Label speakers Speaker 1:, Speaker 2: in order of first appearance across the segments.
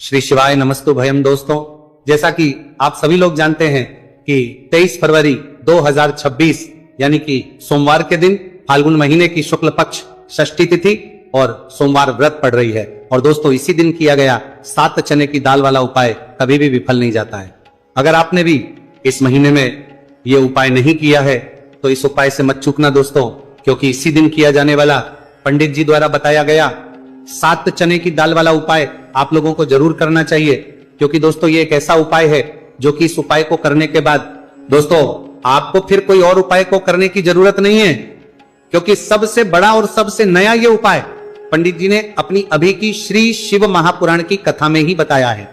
Speaker 1: श्री शिवाय नमस्तु भयम। दोस्तों, जैसा कि आप सभी लोग जानते हैं कि 23 फरवरी 2026 यानी कि सोमवार के दिन फाल्गुन महीने की शुक्ल पक्ष षष्ठी तिथि और सोमवार व्रत पड़ रही है। और दोस्तों, इसी दिन किया गया 7 चने की दाल वाला उपाय कभी भी विफल नहीं जाता है। अगर आपने भी इस महीने में ये उपाय नहीं किया है तो इस उपाय से मत चूकना दोस्तों, क्योंकि इसी दिन किया जाने वाला पंडित जी द्वारा बताया गया 7 चने की दाल वाला उपाय आप लोगों को जरूर करना चाहिए। क्योंकि दोस्तों, ये एक ऐसा उपाय है जो कि इस उपाय को करने के बाद दोस्तों आपको फिर कोई और उपाय को करने की जरूरत नहीं है, क्योंकि सबसे बड़ा और सबसे नया ये उपाय पंडित जी ने अपनी अभी की श्री शिव महापुराण की कथा में ही बताया है।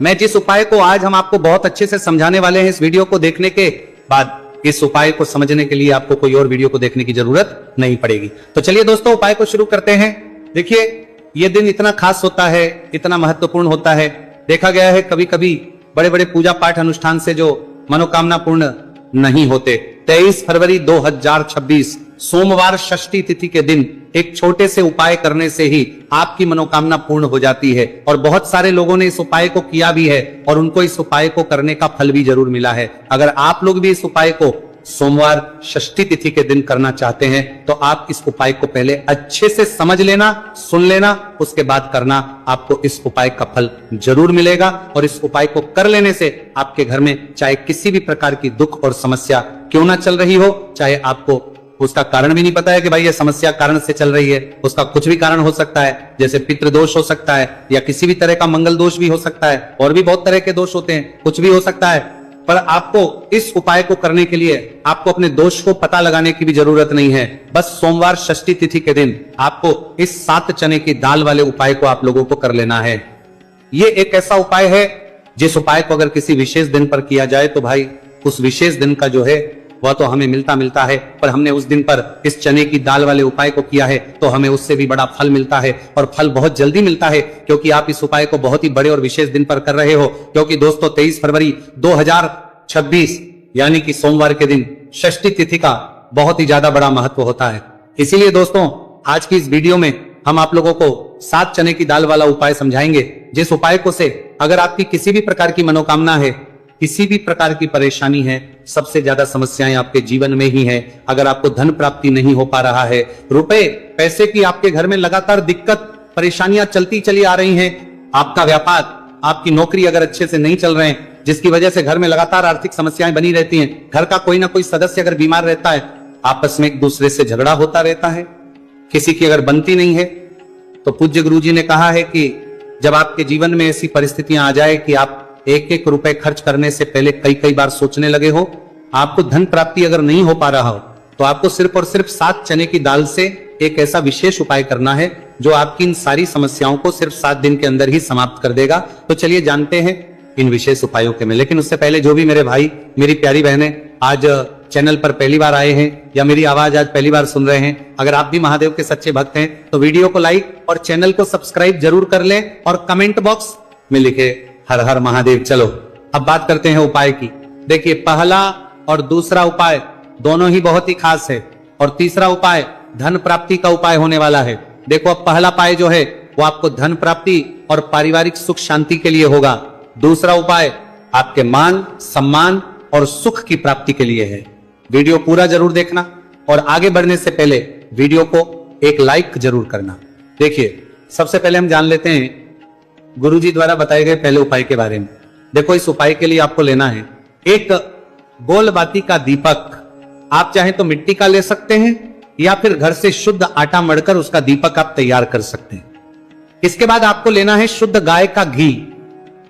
Speaker 1: मैं जिस उपाय को आज हम आपको बहुत अच्छे से समझाने वाले हैं, इस वीडियो को देखने के बाद इस उपाय को समझने के लिए आपको कोई और वीडियो को देखने की जरूरत नहीं पड़ेगी। तो चलिए दोस्तों, उपाय को शुरू करते हैं। देखिए, ये दिन इतना खास होता है, इतना महत्वपूर्ण होता है। देखा गया है कभी कभी बड़े बड़े पूजा पाठ अनुष्ठान से जो मनोकामना पूर्ण नहीं होते। 23 फरवरी 2026 सोमवार षष्ठी तिथि के दिन एक छोटे से उपाय करने से ही आपकी मनोकामना पूर्ण हो जाती है। और बहुत सारे लोगों ने इस उपाय को किया भी है और उनको इस उपाय को करने का फल भी जरूर मिला है। अगर आप लोग भी इस उपाय को सोमवार षष्ठी तिथि के दिन करना चाहते हैं तो आप इस उपाय को पहले अच्छे से समझ लेना, सुन लेना, उसके बाद करना। आपको इस उपाय का फल जरूर मिलेगा। और इस उपाय को कर लेने से आपके घर में चाहे किसी भी प्रकार की दुख और समस्या क्यों ना चल रही हो, चाहे आपको उसका कारण भी नहीं पता है कि भाई ये समस्या कारण से चल रही है, उसका कुछ भी कारण हो सकता है, जैसे पितृदोष हो सकता है या किसी भी तरह का मंगल दोष भी हो सकता है, और भी बहुत तरह के दोष होते हैं, कुछ भी हो सकता है। पर आपको इस उपाय को करने के लिए आपको अपने दोष को पता लगाने की भी जरूरत नहीं है। बस सोमवार षष्ठी तिथि के दिन आपको इस 7 चने की दाल वाले उपाय को आप लोगों को कर लेना है। ये एक ऐसा उपाय है जिस उपाय को अगर किसी विशेष दिन पर किया जाए तो भाई उस विशेष दिन का जो है वह तो हमें मिलता है, पर हमने उस दिन पर इस चने की दाल वाले उपाय को किया है तो हमें उससे भी बड़ा फल मिलता है। और फल बहुत जल्दी मिलता है, क्योंकि आप इस उपाय को बहुत ही बड़े और विशेष दिन पर कर रहे हो। क्योंकि दोस्तों, 23 फरवरी 2026 यानी कि सोमवार के दिन षष्ठी तिथि का बहुत ही ज्यादा बड़ा महत्व होता है। इसीलिए दोस्तों, आज की इस वीडियो में हम आप लोगों को 7 चने की दाल वाला उपाय समझाएंगे, जिस उपाय को से अगर आपकी किसी भी प्रकार की मनोकामना है, किसी भी प्रकार की परेशानी है, सबसे ज्यादा समस्याएं आपके जीवन में ही है। अगर आपको धन प्राप्ति नहीं हो पा रहा है, रुपए पैसे की आपके घर में लगातार दिक्कत परेशानियां चलती चली आ रही हैं, आपका व्यापार, आपकी नौकरी अगर अच्छे से नहीं चल रहे हैं, जिसकी वजह से घर में लगातार आर्थिक समस्याएं बनी रहती हैं, घर का कोई ना कोई सदस्य अगर बीमार रहता है, आपस में एक दूसरे से झगड़ा होता रहता है, किसी की अगर बनती नहीं है, तो पूज्य गुरु जी ने कहा है कि जब आपके जीवन में ऐसी परिस्थितियां आ जाए कि आप एक एक रुपए खर्च करने से पहले कई बार सोचने लगे हो, आपको धन प्राप्ति अगर नहीं हो पा रहा हो, तो आपको सिर्फ और सिर्फ 7 चने की दाल से एक ऐसा विशेष उपाय करना है जो आपकी इन सारी समस्याओं को सिर्फ 7 दिन के अंदर ही समाप्त कर देगा। तो चलिए जानते हैं इन विशेष उपायों के में। लेकिन उससे पहले जो भी मेरे भाई, मेरी प्यारी बहनें आज चैनल पर पहली बार आए हैं या मेरी आवाज आज पहली बार सुन रहे हैं, अगर आप भी महादेव के सच्चे भक्त हैं तो वीडियो को लाइक और चैनल को सब्सक्राइब जरूर कर लें और कमेंट बॉक्स में लिखे हर हर महादेव। चलो अब बात करते हैं उपाय की। देखिए, पहला और दूसरा उपाय दोनों ही बहुत ही खास है और तीसरा उपाय धन प्राप्ति का उपाय होने वाला है। देखो, अब पहला उपाय जो है वो आपको धन प्राप्ति और पारिवारिक सुख शांति के लिए होगा। दूसरा उपाय आपके मान सम्मान और सुख की प्राप्ति के लिए है। वीडियो पूरा जरूर देखना और आगे बढ़ने से पहले वीडियो को एक लाइक जरूर करना। देखिए, सबसे पहले हम जान लेते हैं गुरुजी द्वारा बताए गए पहले उपाय के बारे में। देखो, इस उपाय के लिए आपको लेना है एक गोल बाती का दीपक। आप चाहें तो मिट्टी का ले सकते हैं या फिर घर से शुद्ध आटा मढ़कर उसका दीपक आप तैयार कर सकते हैं। इसके बाद आपको लेना है शुद्ध गाय का घी।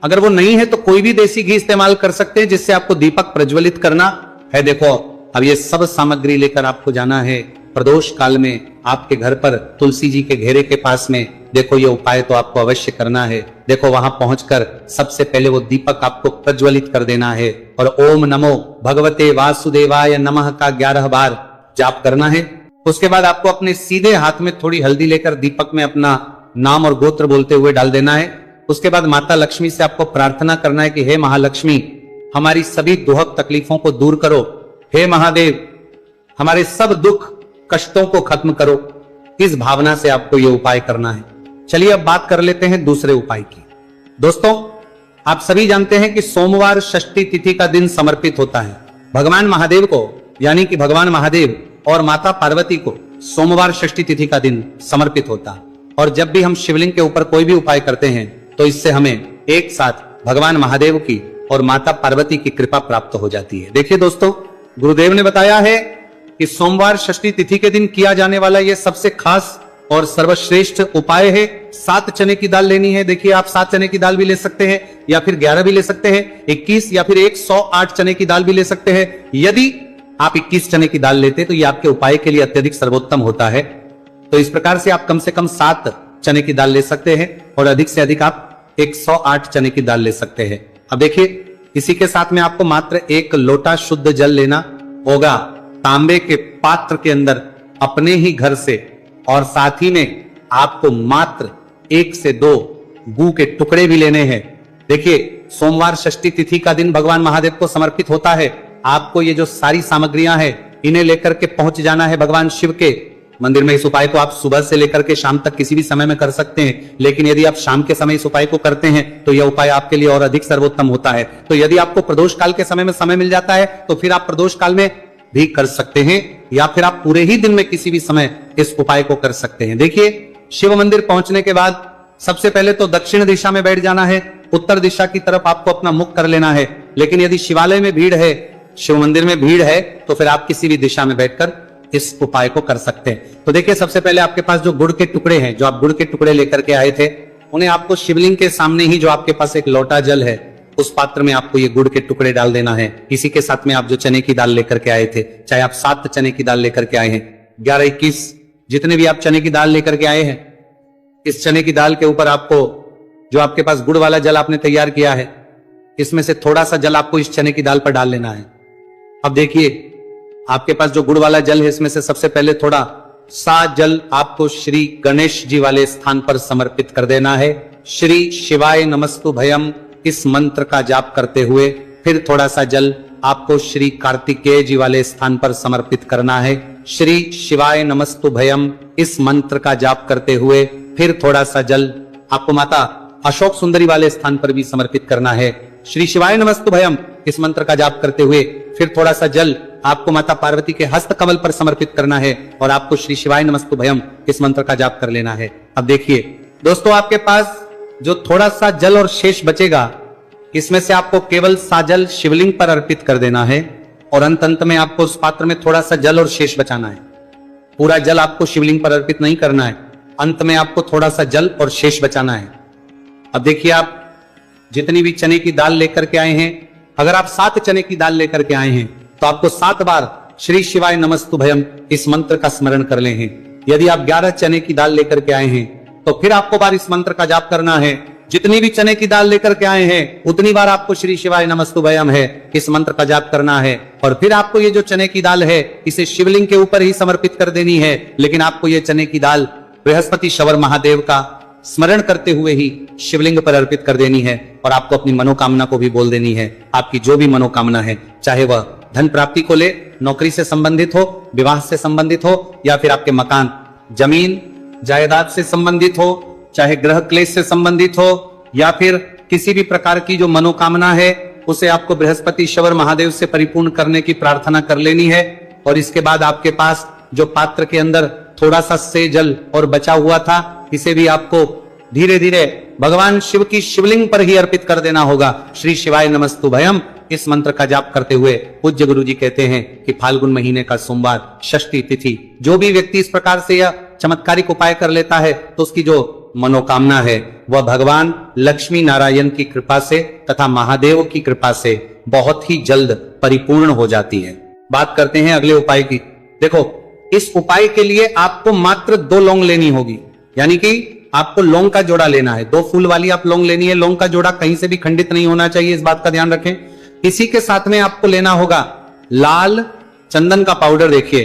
Speaker 1: अगर वो नहीं है तो कोई भी देसी घी इस्तेमाल कर सकते हैं जिससे आपको दीपक प्रज्वलित करना है। देखो, अब ये सब सामग्री लेकर आपको जाना है प्रदोष काल में आपके घर पर तुलसी जी के घेरे के पास में। देखो, ये उपाय तो आपको अवश्य करना है। देखो, वहां पहुंचकर सबसे पहले वो दीपक आपको प्रज्वलित कर देना है और ओम नमो भगवते वासुदेवाय नमः का 11 बार जाप करना है। उसके बाद आपको अपने सीधे हाथ में थोड़ी हल्दी लेकर दीपक में अपना नाम और गोत्र बोलते हुए डाल देना है। उसके बाद माता लक्ष्मी से आपको प्रार्थना करना है कि हे महालक्ष्मी, हमारी सभी दुख तकलीफों को दूर करो। हे महादेव, हमारे सब दुख कष्टों को खत्म करो। इस भावना से आपको यह उपाय करना है। चलिए अब बात कर लेते हैं दूसरे उपाय की। दोस्तों, आप सभी जानते हैं कि सोमवार षष्ठी तिथि का दिन समर्पित होता है भगवान महादेव को, यानी कि भगवान महादेव और माता पार्वती को सोमवार षष्ठी तिथि का दिन समर्पित होता है। और जब भी हम शिवलिंग के ऊपर कोई भी उपाय करते हैं तो इससे हमें एक साथ भगवान महादेव की और माता पार्वती की कृपा प्राप्त हो जाती है। देखिए दोस्तों, गुरुदेव ने बताया है कि सोमवार षष्ठी तिथि के दिन किया जाने वाला यह सबसे खास और सर्वश्रेष्ठ उपाय है। 7 चने की दाल लेनी है। देखिए, आप 7 चने की दाल भी ले सकते हैं या फिर 11 भी ले सकते हैं, 21 या फिर 108 चने की दाल भी ले सकते हैं। यदि आप 21 चने की दाल लेते तो ये आपके उपाय के लिए अत्यधिक सर्वोत्तम होता है। तो इस प्रकार से आप कम से कम 7 चने की दाल ले सकते हैं और अधिक से अधिक आप 108 चने की दाल ले सकते हैं। अब देखिए, इसी के साथ में आपको मात्र 1 लोटा शुद्ध जल लेना होगा तांबे के पात्र के अंदर अपने ही घर से, और साथ ही में आपको मात्र 1 से 2 गू के टुकड़े भी लेने हैं। देखिए, सोमवार षष्ठी तिथि का दिन भगवान महादेव को समर्पित होता है। आपको ये जो सारी सामग्रियां हैं इन्हें लेकर के पहुंच जाना है भगवान शिव के मंदिर में। इस उपाय को आप सुबह से लेकर के शाम तक किसी भी समय में कर सकते हैं, लेकिन यदि आप शाम के समय इस उपाय को करते हैं तो यह उपाय आपके लिए और अधिक सर्वोत्तम होता है। तो यदि आपको प्रदोष काल के समय में समय मिल जाता है तो फिर आप प्रदोष काल में भी कर सकते हैं, या फिर आप पूरे ही दिन में किसी भी समय इस उपाय को कर सकते हैं। देखिए, शिव मंदिर पहुंचने के बाद सबसे पहले तो दक्षिण दिशा में बैठ जाना है। उत्तर दिशा की तरफ आपको अपना मुख कर लेना है। लेकिन यदि शिवालय में भीड़ है, शिव मंदिर में भीड़ है, तो फिर आप किसी भी दिशा में बैठकर इस उपाय को कर सकते हैं। तो देखिए, सबसे पहले आपके पास जो गुड़ के टुकड़े हैं, जो आप गुड़ के टुकड़े लेकर के आए थे, उन्हें आपको शिवलिंग के सामने ही जो आपके पास एक लोटा जल है उस पात्र में आपको ये गुड़ के टुकड़े डाल देना है। इसी के साथ में आप जो चने की दाल लेकर के आए थे, चाहे आप 7 चने की दाल लेकर के आए हैं, 11, 21 जितने भी आप चने की दाल लेकर के आए हैं, इस चने की दाल के ऊपर आपको जो आपके पास गुड़ वाला जल आपने तैयार किया है, इसमें से थोड़ा सा जल आपको इस चने की दाल पर डाल लेना है। अब देखिए, आपके पास जो गुड़ वाला जल है इसमें से सबसे पहले थोड़ा सा जल आपको श्री गणेश जी वाले स्थान पर समर्पित कर देना है। श्री शिवाय नमस्तु भयम इस मंत्र का जाप करते हुए फिर थोड़ा सा जल आपको श्री कार्तिकेय जी वाले स्थान पर समर्पित करना है। श्री शिवाय नमस्तु भयम इस मंत्र का जाप करते हुए फिर थोड़ा सा जल आपको माता अशोक सुंदरी वाले स्थान पर भी समर्पित करना है। श्री शिवाय नमस्तु भयम इस मंत्र का जाप करते हुए फिर थोड़ा सा जल आपको माता पार्वती के हस्त कमल पर समर्पित करना है और आपको श्री शिवाय नमस्तु भयम इस मंत्र का जाप कर लेना है। अब देखिए दोस्तों, आपके पास जो थोड़ा सा जल और शेष बचेगा, इसमें से आपको केवल साजल शिवलिंग पर अर्पित कर देना है और अंत में आपको उस पात्र में थोड़ा सा जल और शेष बचाना है। पूरा जल आपको शिवलिंग पर अर्पित नहीं करना है, अंत में आपको थोड़ा सा जल और शेष बचाना है। अब देखिए, आप जितनी भी चने की दाल लेकर के आए हैं, अगर आप 7 चने की दाल लेकर के आए हैं तो आपको 7 बार श्री शिवाय नमस्तु भयम इस मंत्र का स्मरण कर ले हैं। यदि आप 11 चने की दाल लेकर के आए हैं तो फिर आपको बार इस मंत्र का जाप करना है। जितनी भी चने की दाल लेकर के आए हैं उतनी बार आपको श्री शिवाय नमस्तु भयम है इस मंत्र का जाप करना है। और फिर आपको ये जो चने की दाल है इसे शिवलिंग के ऊपर ही समर्पित कर देनी है, लेकिन आपको ये चने की दाल बृहस्पति शवर महादेव का स्मरण करते हुए ही शिवलिंग पर अर्पित कर देनी है और आपको अपनी मनोकामना को भी बोल देनी है। आपकी जो भी मनोकामना है, चाहे वह धन प्राप्ति को ले, नौकरी से संबंधित हो, विवाह से संबंधित हो, या फिर आपके मकान, जमीन, जायदाद से संबंधित हो, चाहे ग्रह क्लेश से संबंधित हो, या फिर किसी भी प्रकार की जो मनोकामना है उसे आपको बृहस्पति शवर महादेव से परिपूर्ण करने की प्रार्थना कर लेनी है। और इसके बाद आपके पास जो पात्र के अंदर थोड़ा सा से जल और बचा हुआ था, इसे भी आपको धीरे धीरे भगवान शिव की शिवलिंग पर ही अर्पित कर देना होगा। श्री शिवाय नमस्तु भयम इस मंत्र का जाप करते हुए पूज्य गुरु जी कहते हैं कि फाल्गुन महीने का सोमवार षष्ठी तिथि, जो भी व्यक्ति इस प्रकार से यह चमत्कारिक उपाय कर लेता है तो उसकी जो मनोकामना है वह भगवान लक्ष्मी नारायण की कृपा से तथा महादेव की कृपा से बहुत ही जल्द परिपूर्ण हो जाती है। बात करते हैं अगले उपाय की। देखो, इस उपाय के लिए आपको मात्र 2 लौंग लेनी होगी, यानी कि आपको लौंग का जोड़ा लेना है। 2 फूल वाली आप लौंग लेनी है। लौंग का जोड़ा कहीं से भी खंडित नहीं होना चाहिए, इस बात का ध्यान रखें। इसी के साथ में आपको लेना होगा लाल चंदन का पाउडर। देखिए,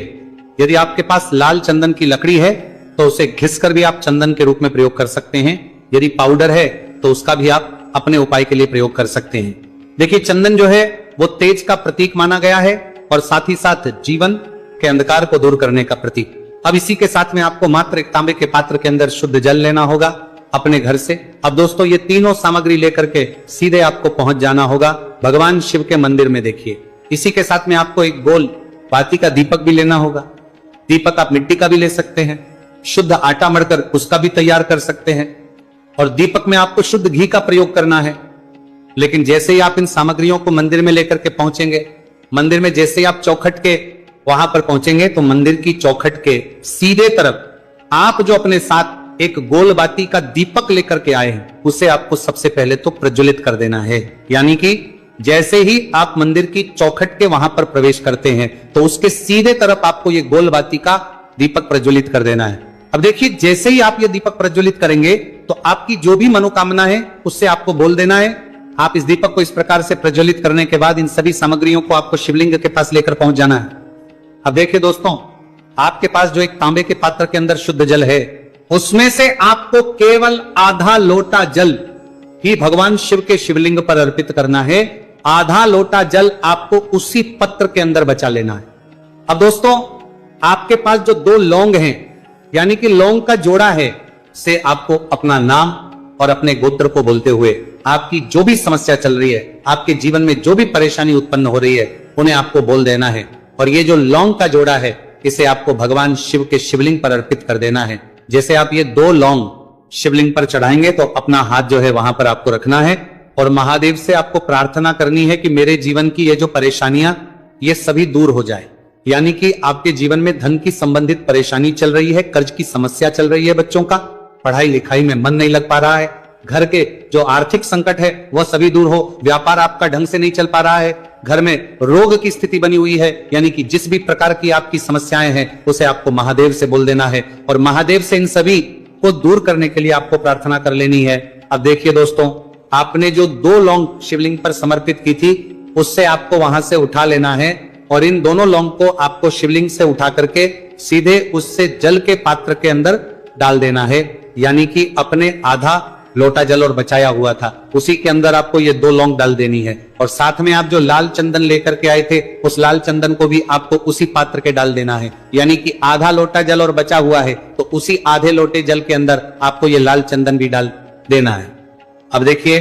Speaker 1: यदि आपके पास लाल चंदन की लकड़ी है तो उसे घिस कर भी आप चंदन के रूप में प्रयोग कर सकते हैं। यदि पाउडर है तो उसका भी आप अपने उपाय के लिए प्रयोग कर सकते हैं। देखिए, चंदन जो है वो तेज का प्रतीक माना गया है और साथ ही साथ जीवन के अंधकार को दूर करने का प्रतीक। अब इसी के साथ में आपको मात्र एक तांबे के पात्र के अंदर शुद्ध जल लेना होगा अपने घर से। अब दोस्तों ये तीनों सामग्री लेकर के सीधे आपको पहुंच जाना होगा भगवान शिव के मंदिर में। देखिए इसी के साथ में आपको एक गोल बाती का दीपक भी लेना होगा। दीपक आप मिट्टी का भी ले सकते हैं, शुद्ध आटा मढ़कर उसका भी तैयार कर सकते हैं, और दीपक में आपको शुद्ध घी का प्रयोग करना है। लेकिन जैसे ही आप इन सामग्रियों को मंदिर में लेकर के पहुंचेंगे, मंदिर में जैसे ही आप चौखट के वहां पर पहुंचेंगे तो मंदिर की चौखट के सीधे तरफ आप जो अपने साथ एक गोल बाती का दीपक लेकर के आए हैं उसे आपको सबसे पहले तो प्रज्वलित कर देना है। यानी कि जैसे ही आप मंदिर की चौखट के वहां पर प्रवेश करते हैं तो उसके सीधे तरफ आपको ये गोल बाती का दीपक प्रज्वलित कर देना है। अब देखिए जैसे ही आप ये दीपक प्रज्वलित करेंगे तो आपकी जो भी मनोकामना है उससे आपको बोल देना है। आप इस दीपक को इस प्रकार से प्रज्वलित करने के बाद इन सभी सामग्रियों को आपको शिवलिंग के पास लेकर पहुंच जाना है। अब देखिए दोस्तों, आपके पास जो एक तांबे के पात्र के अंदर शुद्ध जल है उसमें से आपको केवल आधा लोटा जल ही भगवान शिव के शिवलिंग पर अर्पित करना है। आधा लोटा जल आपको उसी पत्र के अंदर बचा लेना है। अब दोस्तों आपके पास जो 2 लौंग हैं यानी कि लौंग का जोड़ा है से आपको अपना नाम और अपने गोत्र को बोलते हुए आपकी जो भी समस्या चल रही है, आपके जीवन में जो भी परेशानी उत्पन्न हो रही है उन्हें आपको बोल देना है। और ये जो लौंग का जोड़ा है इसे आपको भगवान शिव के शिवलिंग पर अर्पित कर देना है। जैसे आप ये 2 लौंग शिवलिंग पर चढ़ाएंगे तो अपना हाथ जो है वहां पर आपको रखना है और महादेव से आपको प्रार्थना करनी है कि मेरे जीवन की ये जो परेशानियां ये सभी दूर हो जाए। यानी कि आपके जीवन में धन की संबंधित परेशानी चल रही है, कर्ज की समस्या चल रही है, बच्चों का पढ़ाई लिखाई में मन नहीं लग पा रहा है, घर के जो आर्थिक संकट है वह सभी दूर हो, व्यापार आपका ढंग से नहीं चल पा रहा है, घर में रोग की स्थिति बनी हुई है, यानी कि जिस भी प्रकार की आपकी समस्याएं हैं उसे आपको महादेव से बोल देना है और महादेव से इन सभी को दूर करने के लिए आपको प्रार्थना कर लेनी है। अब देखिए दोस्तों, आपने जो 2 लौंग शिवलिंग पर समर्पित की थी उससे आपको वहां से उठा लेना है और इन दोनों लौंग को आपको शिवलिंग से उठा करके सीधे उससे जल के पात्र के अंदर डाल देना है। यानी कि अपने आधा लोटा जल और बचाया हुआ था उसी के अंदर आपको ये 2 लौंग डाल देनी है और साथ में आप जो लाल चंदन लेकर के आए थे उस लाल चंदन को भी आपको उसी पात्र के डाल देना है। यानी कि आधा लोटा जल और बचा हुआ है तो उसी आधे लोटे जल के अंदर आपको ये लाल चंदन भी डाल देना है। अब देखिए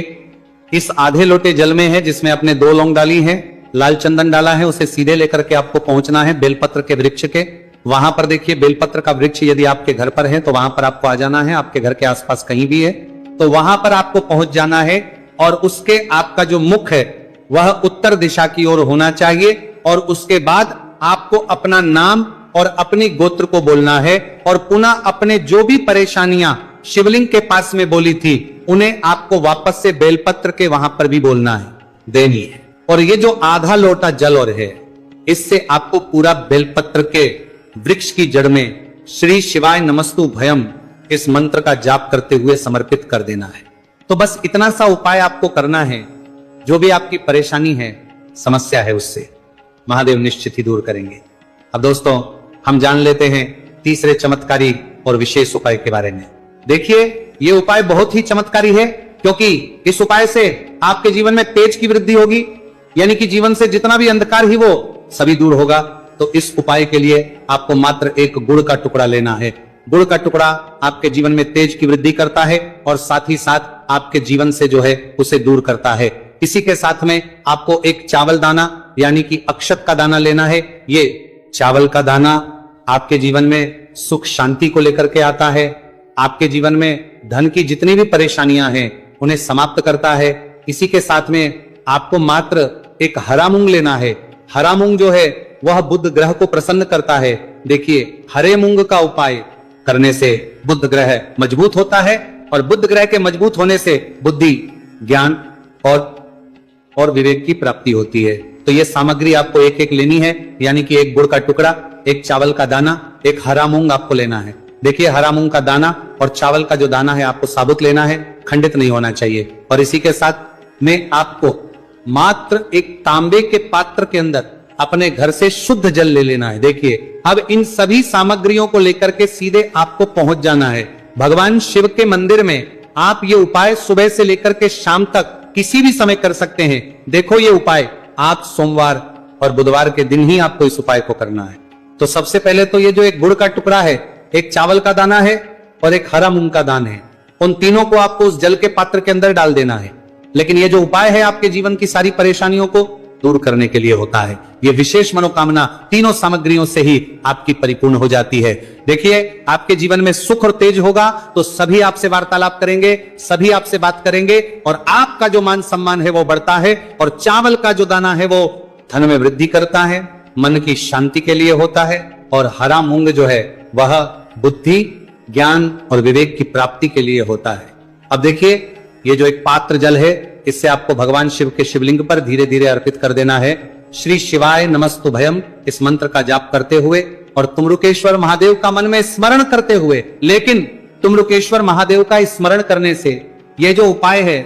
Speaker 1: इस आधे लोटे जल में है जिसमें आपने 2 लौंग डाली है, लाल चंदन डाला है, उसे सीधे लेकर के आपको पहुंचना है बेलपत्र के वृक्ष के। वहां पर देखिए बेलपत्र का वृक्ष यदि आपके घर पर है तो वहां पर आपको आ जाना है, आपके घर के आसपास कहीं भी है तो वहां पर आपको पहुंच जाना है और उसके आपका जो मुख है वह उत्तर दिशा की ओर होना चाहिए और उसके बाद आपको अपना नाम और अपनी गोत्र को बोलना है और पुनः अपने जो भी परेशानियां शिवलिंग के पास में बोली थी उन्हें आपको वापस से बेलपत्र के वहां पर भी बोलना है, देनी है। और ये जो आधा लोटा जल और है इससे आपको पूरा बेलपत्र के वृक्ष की जड़ में श्री शिवाय नमस्तु भयम इस मंत्र का जाप करते हुए समर्पित कर देना है। तो बस इतना सा उपाय आपको करना है, जो भी आपकी परेशानी है, समस्या है, उससे महादेव निश्चित ही दूर करेंगे। अब दोस्तों हम जान लेते हैं तीसरे चमत्कारी और विशेष उपाय के बारे में। देखिए ये उपाय बहुत ही चमत्कारी है क्योंकि इस उपाय से आपके जीवन में तेज की वृद्धि होगी, यानी कि जीवन से जितना भी अंधकार ही वो सभी दूर होगा। तो इस उपाय के लिए आपको मात्र एक गुड़ का टुकड़ा लेना है। गुड़ का टुकड़ा आपके जीवन में तेज की वृद्धि करता है और साथ ही साथ आपके जीवन से जो है उसे दूर करता है। इसी के साथ में आपको एक चावल दाना यानी कि अक्षत का दाना लेना है। ये चावल का दाना आपके जीवन में सुख शांति को लेकर के आता है, आपके जीवन में धन की जितनी भी परेशानियां हैं उन्हें समाप्त करता है। इसी के साथ में आपको मात्र एक हरा मूंग लेना है। हरा मूंग जो है वह बुध ग्रह को प्रसन्न करता है। देखिए हरे मूंग का उपाय करने से बुध ग्रह मजबूत होता है और बुध ग्रह के मजबूत होने से बुद्धि, ज्ञान और विवेक की प्राप्ति होती है। तो ये सामग्री आपको एक एक लेनी है, यानी कि एक गुड़ का टुकड़ा, एक चावल का दाना, एक हरा मूंग आपको लेना है। देखिए हरा मूंग का दाना और चावल का जो दाना है आपको साबुत लेना है, खंडित नहीं होना चाहिए। और इसी के साथ में आपको मात्र एक तांबे के पात्र के अंदर अपने घर से शुद्ध जल ले लेना है। देखिए अब इन सभी सामग्रियों को लेकर के सीधे आपको पहुंच जाना है भगवान शिव के मंदिर में। आप ये उपाय सुबह से लेकर के शाम तक किसी भी समय कर सकते हैं। देखो ये उपाय आप सोमवार और बुधवार के दिन ही आपको इस उपाय को करना है। तो सबसे पहले तो ये जो एक गुड़ का टुकड़ा है, एक चावल का दाना है और एक हरा मूंग का दाना है उन तीनों को आपको उस जल के पात्र के अंदर डाल देना है। लेकिन ये जो उपाय है आपके जीवन की सारी परेशानियों को दूर करने के लिए होता है। ये विशेष मनोकामना तीनों सामग्रियों से ही आपकी परिपूर्ण हो जाती है। देखिए, आपके जीवन में सुख और तेज होगा तो सभी आपसे वार्तालाप करेंगे, सभी आपसे बात करेंगे और आपका जो मान सम्मान है वो बढ़ता है। और चावल का जो दाना है वो धन में वृद्धि करता है, मन की शांति के लिए होता है। और हरा मूंग जो है वह बुद्धि, ज्ञान और विवेक की प्राप्ति के लिए होता है। अब देखिए, ये जो एक पात्र जल है, इससे आपको भगवान शिव के शिवलिंग पर धीरे धीरे अर्पित कर देना है। श्री शिवाय नमस्तुभयम इस मंत्र का जाप करते हुए और तुमरुकेश्वर महादेव का मन में स्मरण करते हुए। लेकिन तुमरुकेश्वर महादेव का स्मरण करने से ये जो उपाय है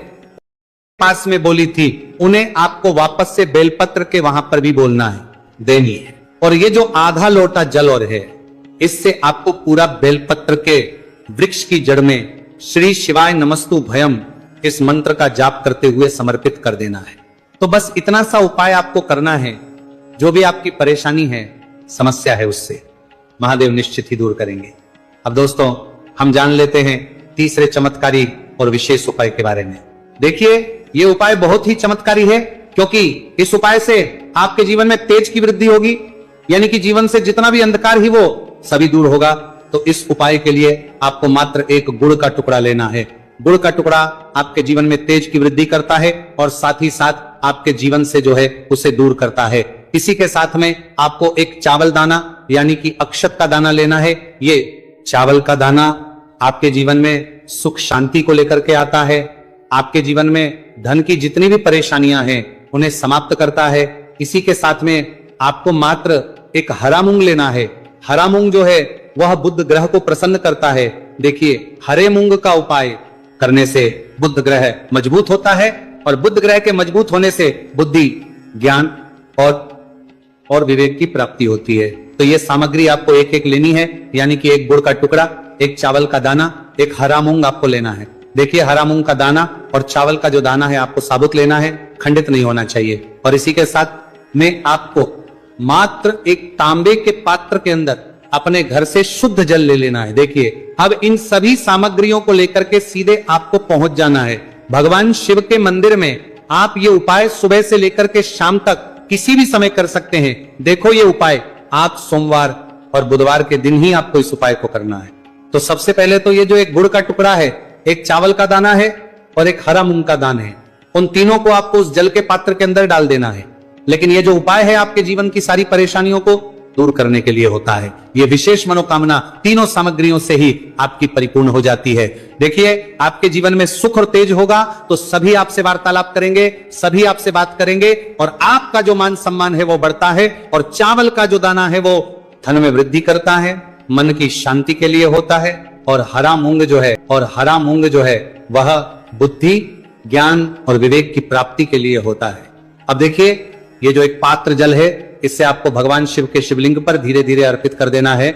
Speaker 1: पास में बोली थी, उन्हें आपको वापस से बेलपत्र के वहां पर भी बोलना है, देनी है। और ये जो आधा लोटा जल और है, इससे आपको पूरा बेलपत्र के वृक्ष की जड़ में श्री शिवाय नमस्तुभयम इस मंत्र का जाप करते हुए समर्पित कर देना है। तो बस इतना सा उपाय आपको करना है। जो भी आपकी परेशानी है, समस्या है, उससे महादेव निश्चित ही दूर करेंगे। अब दोस्तों, हम जान लेते हैं तीसरे चमत्कारी और विशेष उपाय के बारे में। देखिए, ये उपाय बहुत ही चमत्कारी है, क्योंकि इस उपाय से आपके जीवन में तेज की वृद्धि होगी, यानी कि जीवन से जितना भी अंधकार ही वो सभी दूर होगा। तो इस उपाय के लिए आपको मात्र एक गुड़ का टुकड़ा लेना है। गुड़ का टुकड़ा आपके जीवन में तेज की वृद्धि करता है और साथ ही साथ आपके जीवन से जो है उसे दूर करता है। इसी के साथ में आपको एक चावल दाना यानी कि अक्षत का दाना लेना है। ये चावल का दाना आपके जीवन में सुख शांति को लेकर के आता है। आपके जीवन में धन की जितनी भी परेशानियां हैं उन्हें समाप्त करता है। इसी के साथ में आपको मात्र एक हरा मूंग लेना है। हरा मूंग जो है वह बुध ग्रह को प्रसन्न करता है। देखिए, हरे मूंग का उपाय करने से बुध ग्रह मजबूत होता है और बुध ग्रह के मजबूत होने से बुद्धि, ज्ञान और विवेक की प्राप्ति होती है। तो ये सामग्री आपको एक एक लेनी है, यानी कि एक गुड़ का टुकड़ा, एक चावल का दाना, एक हरा मूंग आपको लेना है। देखिए, हरा मूंग का दाना और चावल का जो दाना है आपको साबुत लेना है, खंडित नहीं होना चाहिए। और इसी के साथ में आपको मात्र एक तांबे के पात्र के अंदर अपने घर से शुद्ध जल ले लेना है। देखिए, अब इन सभी सामग्रियों को लेकर के सीधे आपको पहुंच जाना है भगवान शिव के मंदिर में। आप ये उपाय सुबह से लेकर के शाम तक किसी भी समय कर सकते हैं। देखो, ये उपाय आप सोमवार और बुधवार के दिन ही आपको इस उपाय को करना है। तो सबसे पहले तो ये जो एक गुड़ का टुकड़ा है, एक चावल का दाना है और एक हरा मूंग का दाना है, उन तीनों को आपको उस जल के पात्र के अंदर डाल देना है। लेकिन ये जो उपाय है आपके जीवन की सारी परेशानियों को दूर करने के लिए होता है। ये विशेष मनोकामना तीनों सामग्रियों से ही आपकी परिपूर्ण हो जाती है। देखिए, आपके जीवन में सुख और तेज होगा तो सभी आपसे वार्तालाप करेंगे, सभी आपसे बात करेंगे और आपका जो मान सम्मान है वो बढ़ता है। और चावल का जो दाना है वो धन में वृद्धि करता है, मन की शांति के लिए होता है। और हरा मूंग जो है वह बुद्धि, ज्ञान और विवेक की प्राप्ति के लिए होता है। अब देखिए, ये जो एक पात्र जल है, इससे आपको भगवान शिव के शिवलिंग पर धीरे धीरे अर्पित कर देना है।